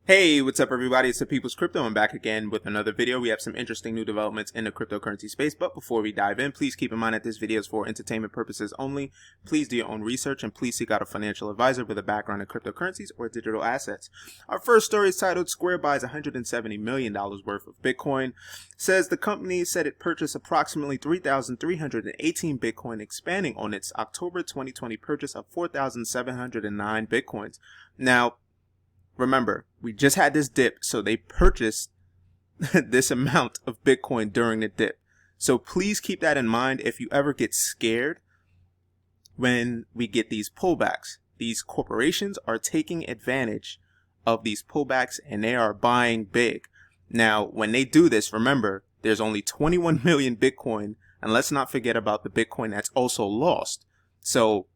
Hey, what's up everybody? It's the People's Crypto. I'm back again with another video. We have some interesting new developments in the cryptocurrency space, but before we dive in, please keep in mind that this video is for entertainment purposes only. Please do your own research and please seek out a financial advisor with a background in cryptocurrencies or digital assets. Our first story is titled Square buys $170 million worth of Bitcoin. Says the company said it purchased approximately 3,318 Bitcoin, expanding on its October 2020 purchase of 4,709 Bitcoins. Now, remember, we just had this dip, so they purchased this amount of Bitcoin during the dip. So please keep that in mind if you ever get scared when we get these pullbacks. These corporations are taking advantage of these pullbacks and they are buying big. Now, when they do this, remember, there's only 21 million Bitcoin, and let's not forget about the Bitcoin that's also lost. So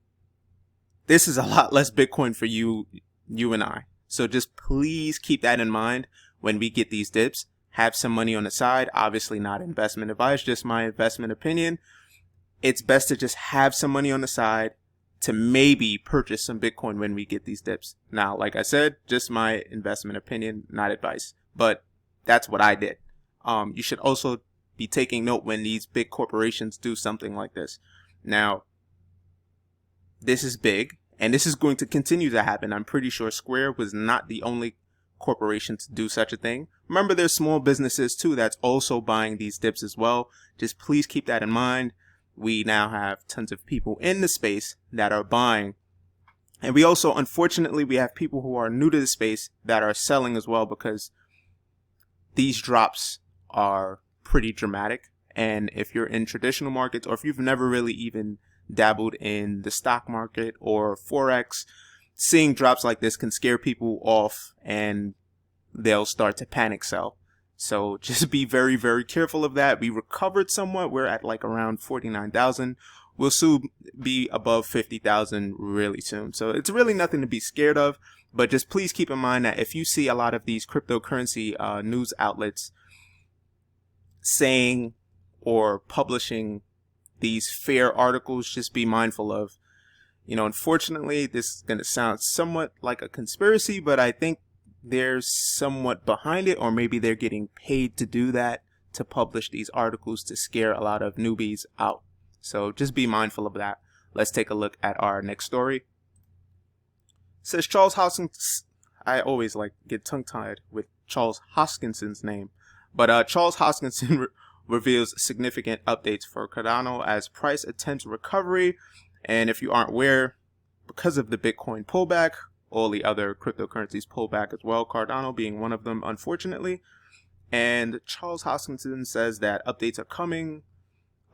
this is a lot less Bitcoin for you and I. So just please keep that in mind when we get these dips. Have some money on the side. Obviously not investment advice, just my investment opinion. It's best to just have some money on the side to maybe purchase some Bitcoin when we get these dips. Now, like I said, just my investment opinion, not advice. But that's what I did. You should also be taking note when these big corporations do something like this. Now, this is big. And this is going to continue to happen. I'm pretty sure Square was not the only corporation to do such a thing. Remember, there's small businesses too that's also buying these dips as well. Just please keep that in mind. We now have tons of people in the space that are buying. And we also, unfortunately, we have people who are new to the space that are selling as well, because these drops are pretty dramatic. And if you're in traditional markets, or if you've never really even dabbled in the stock market or Forex, seeing drops like this can scare people off and they'll start to panic sell. So just be very, very careful of that. We recovered somewhat. We're at like around 49,000. We'll soon be above 50,000 really soon. So it's really nothing to be scared of, but just please keep in mind that if you see a lot of these cryptocurrency news outlets saying or publishing these fair articles, just be mindful of, unfortunately, this is going to sound somewhat like a conspiracy, but I think there's somewhat behind it, or maybe they're getting paid to do that, to publish these articles to scare a lot of newbies out. So just be mindful of that. Let's take a look at our next story. It says Charles Hoskinson. I always get tongue-tied with Charles Hoskinson's name, but Charles Hoskinson reveals significant updates for Cardano as price attempts recovery. And if you aren't aware, because of the Bitcoin pullback, all the other cryptocurrencies pull back as well, Cardano being one of them, unfortunately. And Charles Hoskinson says that updates are coming,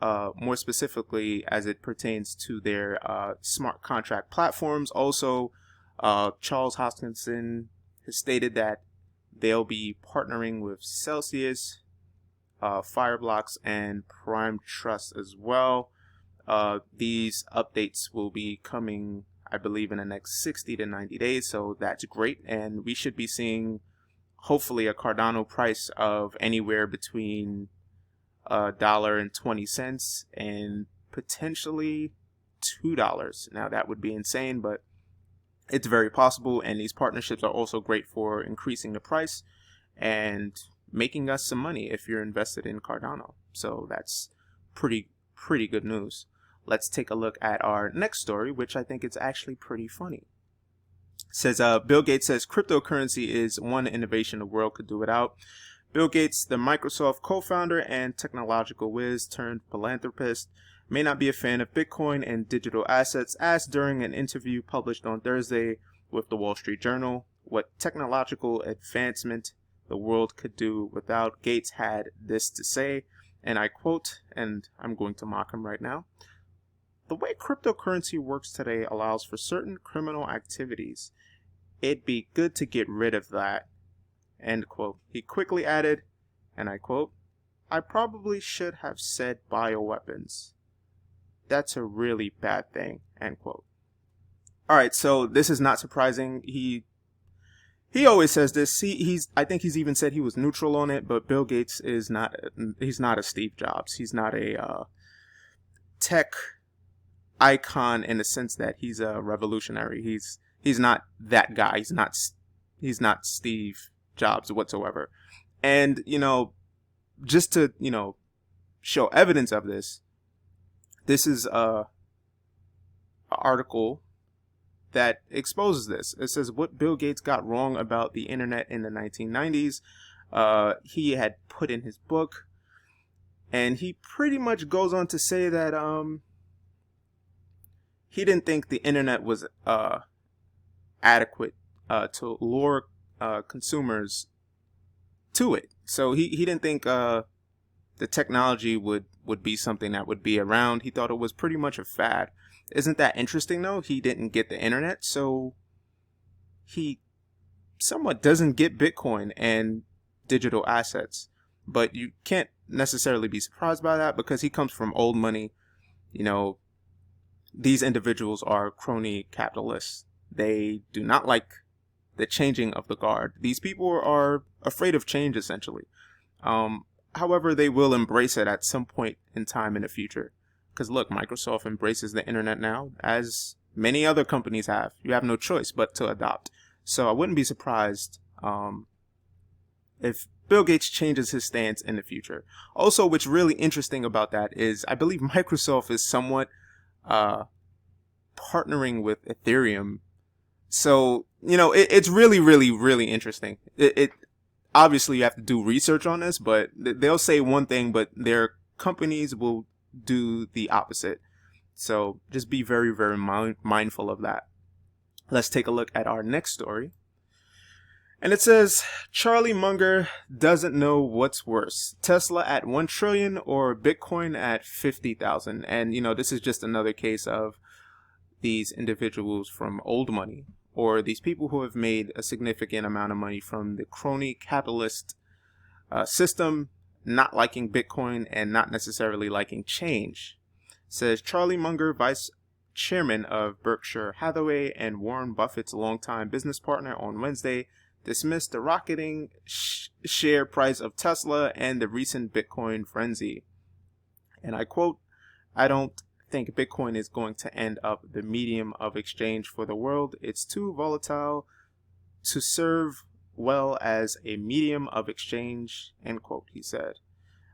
more specifically as it pertains to their smart contract platforms. Also, Charles Hoskinson has stated that they'll be partnering with Celsius, Fireblocks, and Prime Trust as well. These updates will be coming, I believe, in the next 60 to 90 days, so that's great. And we should be seeing, hopefully, a Cardano price of anywhere between $1.20 and potentially $2. Now, that would be insane, but it's very possible. And these partnerships are also great for increasing the price and making us some money if you're invested in Cardano. So that's pretty good news. Let's take a look at our next story, which I think is actually pretty funny. It says Bill Gates says cryptocurrency is one innovation the world could do without. Bill Gates, the Microsoft co-founder and technological whiz turned philanthropist, may not be a fan of Bitcoin and digital assets, asked during an interview published on Thursday with the Wall Street Journal what technological advancement the world could do without. Gates had this to say, and I quote, and I'm going to mock him right now: "The way cryptocurrency works today allows for certain criminal activities. It'd be good to get rid of that." End quote. He quickly added, and I quote, "I probably should have said bioweapons. That's a really bad thing." End quote. Alright, so this is not surprising. He always says this. I think he's even said he was neutral on it, but Bill Gates is not. He's not a Steve Jobs. He's not a tech icon in the sense that he's a revolutionary. He's not that guy. He's not He's not Steve Jobs whatsoever. And, just to, show evidence of this, this is an article that exposes this. It says what Bill Gates got wrong about the internet in the 1990s. He had put in his book, and he pretty much goes on to say that he didn't think the internet was adequate to lure consumers to it. So he didn't think the technology would be something that would be around. He thought it was pretty much a fad. Isn't that interesting though? He didn't get the internet, so he somewhat doesn't get Bitcoin and digital assets. But you can't necessarily be surprised by that because he comes from old money. These individuals are crony capitalists. They do not like the changing of the guard. These people are afraid of change, essentially. However, they will embrace it at some point in time in the future. Because look, Microsoft embraces the internet now, as many other companies have. You have no choice but to adopt. So I wouldn't be surprised if Bill Gates changes his stance in the future. Also, what's really interesting about that is I believe Microsoft is somewhat partnering with Ethereum. So, it's really, really, really interesting. It obviously you have to do research on this, but they'll say one thing, but their companies will do the opposite. So just be very, very mindful of that. Let's take a look at our next story. And it says, Charlie Munger doesn't know what's worse, Tesla at 1 trillion or Bitcoin at 50,000. And, this is just another case of these individuals from old money, or these people who have made a significant amount of money from the crony capitalist system, not liking Bitcoin and not necessarily liking change. It says Charlie Munger, vice chairman of Berkshire Hathaway and Warren Buffett's longtime business partner, on Wednesday dismissed the rocketing share price of Tesla and the recent Bitcoin frenzy. And I quote, "I don't think Bitcoin is going to end up the medium of exchange for the world. It's too volatile to serve well as a medium of exchange," end quote, he said.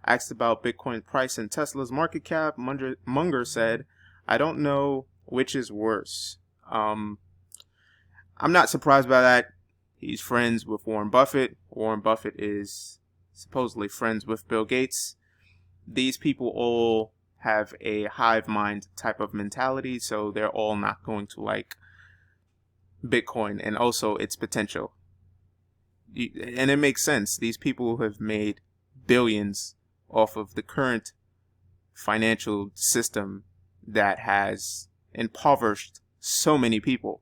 Asked about Bitcoin price and Tesla's market cap, Munger said, "I don't know which is worse." I'm not surprised by that. He's friends with Warren Buffett. Warren Buffett is supposedly friends with Bill Gates. These people all have a hive mind type of mentality, so they're all not going to like Bitcoin and also its potential. And it makes sense. These people have made billions off of the current financial system that has impoverished so many people.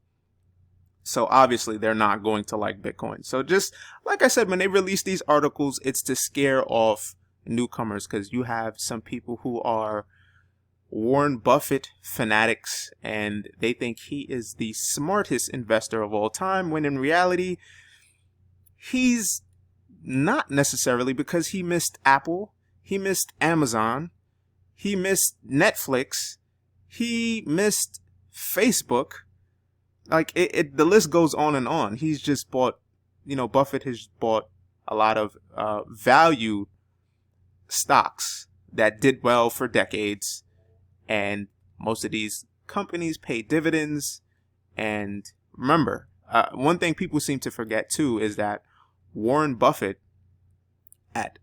So obviously they're not going to like Bitcoin. So just like I said, when they release these articles, it's to scare off newcomers, because you have some people who are Warren Buffett fanatics and they think he is the smartest investor of all time, when in reality he's not necessarily, because he missed Apple, he missed Amazon, he missed Netflix, he missed Facebook. Like the list goes on and on. He's just bought, Buffett has bought a lot of value stocks that did well for decades, and most of these companies pay dividends. And remember, one thing people seem to forget too is that Warren Buffett at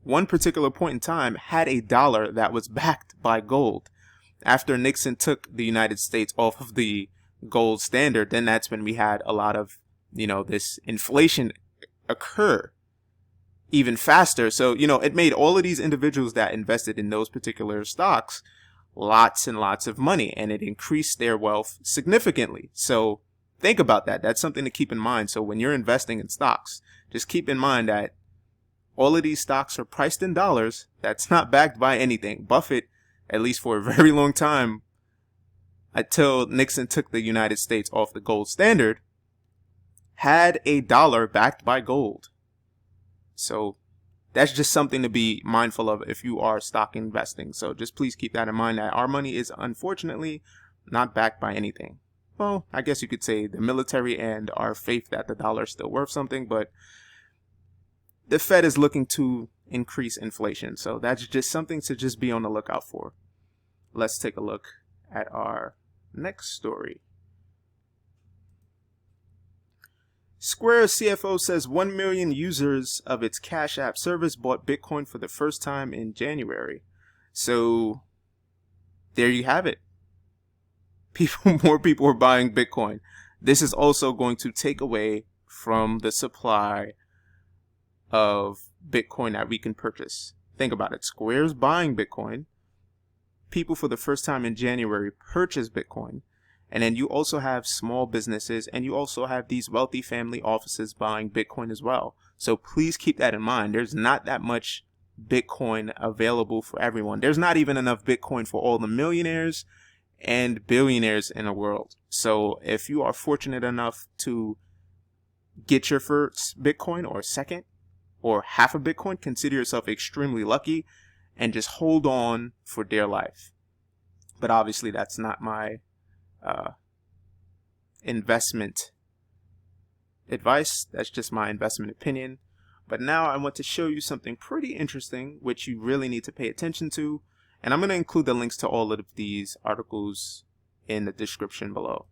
one particular point in time had a dollar that was backed by gold. After Nixon took the United States off of the gold standard, then that's when we had a lot of, this inflation occur even faster. So, it made all of these individuals that invested in those particular stocks lots and lots of money, and it increased their wealth significantly. So think about that. That's something to keep in mind. So when you're investing in stocks, just keep in mind that all of these stocks are priced in dollars. That's not backed by anything. Buffett, at least for a very long time, until Nixon took the United States off the gold standard, had a dollar backed by gold. So that's just something to be mindful of if you are stock investing. So just please keep that in mind, that our money is unfortunately not backed by anything. well, I guess you could say the military and our faith that the dollar is still worth something, but the Fed is looking to increase inflation. So that's just something to just be on the lookout for. Let's take a look at our next story. Square CFO says 1 million users of its Cash App service bought Bitcoin for the first time in January. So there you have it. More people are buying Bitcoin. This is also going to take away from the supply of Bitcoin that we can purchase. Think about it. Square's buying Bitcoin. People for the first time in January purchase Bitcoin. And then you also have small businesses, and you also have these wealthy family offices buying Bitcoin as well. So please keep that in mind. There's not that much Bitcoin available for everyone. There's not even enough Bitcoin for all the millionaires and billionaires in the world. So if you are fortunate enough to get your first Bitcoin or second or half a Bitcoin, consider yourself extremely lucky and just hold on for dear life. But obviously that's not my investment advice. That's just my investment opinion. But now I want to show you something pretty interesting, which you really need to pay attention to. And I'm going to include the links to all of these articles in the description below.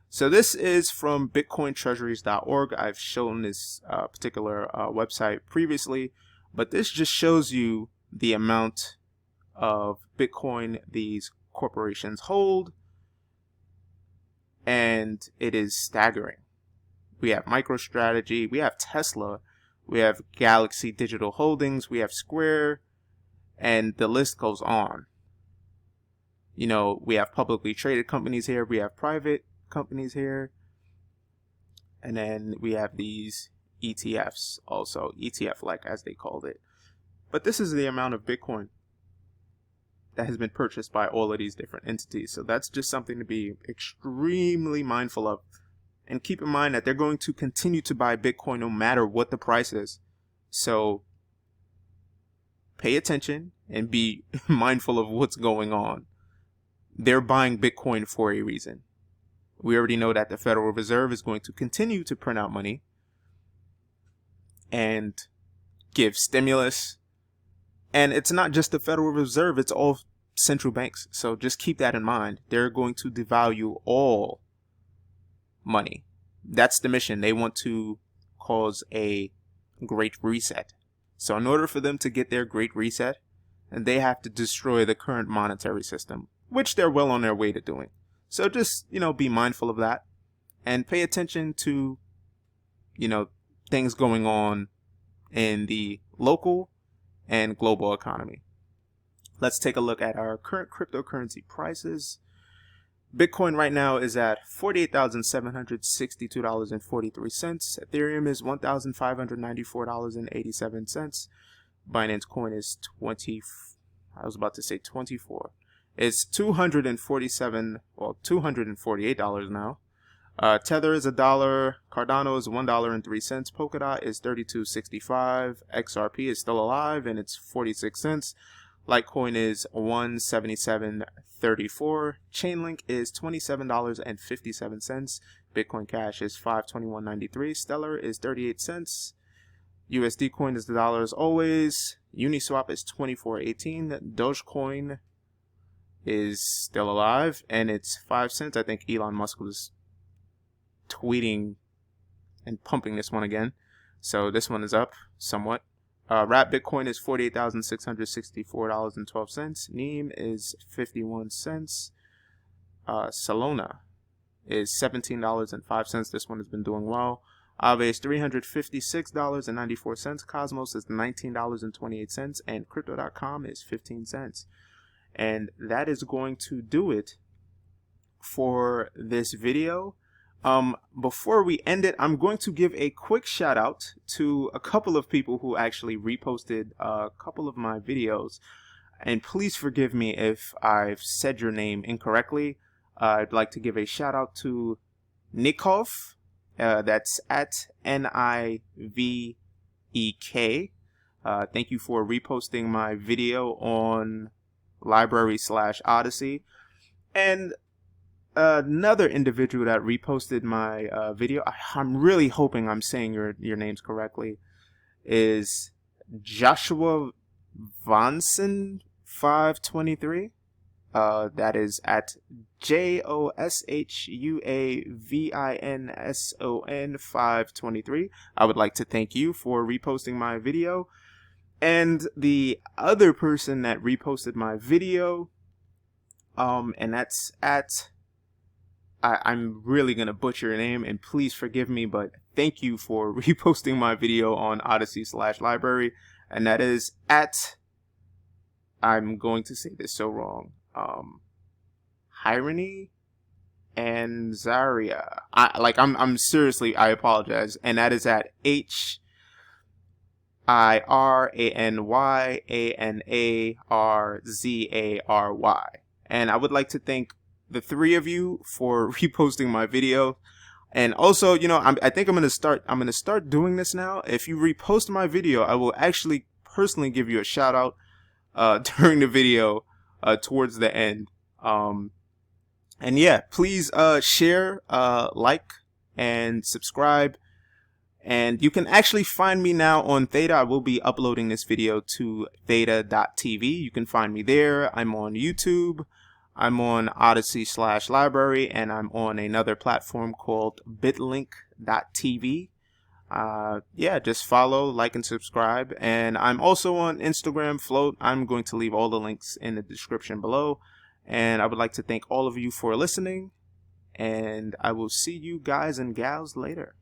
So this is from bitcointreasuries.org. I've shown this particular website previously, but this just shows you the amount of Bitcoin these corporations hold, and it is staggering. We have MicroStrategy, we have Tesla, we have Galaxy Digital Holdings, we have Square, and the list goes on. You know, we have publicly traded companies here, we have private companies here, and then we have these ETFs also, ETF-like as they called it. But this is the amount of Bitcoin that has been purchased by all of these different entities. So that's just something to be extremely mindful of. And keep in mind that they're going to continue to buy Bitcoin no matter what the price is. So pay attention and be mindful of what's going on. They're buying Bitcoin for a reason. We already know that the Federal Reserve is going to continue to print out money and give stimulus. And it's not just the Federal Reserve, it's all central banks. So just keep that in mind. They're going to devalue all money. That's the mission. They want to cause a great reset. So in order for them to get their great reset, they have to destroy the current monetary system, which they're well on their way to doing. So just, be mindful of that and pay attention to, things going on in the local and global economy. Let's take a look at our current cryptocurrency prices. Bitcoin right now is at $48,762.43. Ethereum is $1,594.87. Binance Coin is 24. It's $248 now. Tether is $1. Cardano is $1.03. Polkadot is $32.65. XRP is still alive and it's 46 cents. Litecoin is $177.34. Chainlink is $27.57. Bitcoin Cash is $521.93. Stellar is 38 cents. USD Coin is the dollar as always. Uniswap is 24.18. Dogecoin is still alive and it's 5 cents. I think Elon Musk was tweeting and pumping this one again, so this one is up somewhat. Wrap Bitcoin is $48,664.12. Neem is 51 cents. Solana is $17.05. This one has been doing well. Aave is $356.94. Cosmos is $19.28, and Crypto.com is 15 cents. And that is going to do it for this video. Before we end it, I'm going to give a quick shout out to a couple of people who actually reposted a couple of my videos. And please forgive me if I've said your name incorrectly. I'd like to give a shout out to Nikov. That's at NIVEK. Thank you for reposting my video on Library/Odyssey. And another individual that reposted my video. I'm really hoping I'm saying your names correctly. Is Joshua Vonson 523. That is at JOSHUAVINSON 523. I would like to thank you for reposting my video. And the other person that reposted my video, and that's at, I'm really gonna butcher your name, and please forgive me, but thank you for reposting my video on Odyssey/library, and that is at, I'm going to say this so wrong, Hirony and Zaria. I'm seriously, I apologize, and that is at HIRANYANARZARY. And I would like to thank the three of you for reposting my video. And also, you know, I think I'm gonna start doing this now. If you repost my video, I will actually personally give you a shout out during the video towards the end. And yeah, please share, like, and subscribe. And you can actually find me now on Theta. I will be uploading this video to theta.tv. You can find me there. I'm on YouTube. I'm on Odyssey/library, and I'm on another platform called bitlink.tv. Yeah, just follow, like, and subscribe. And I'm also on Instagram, Float. I'm going to leave all the links in the description below. And I would like to thank all of you for listening. And I will see you guys and gals later.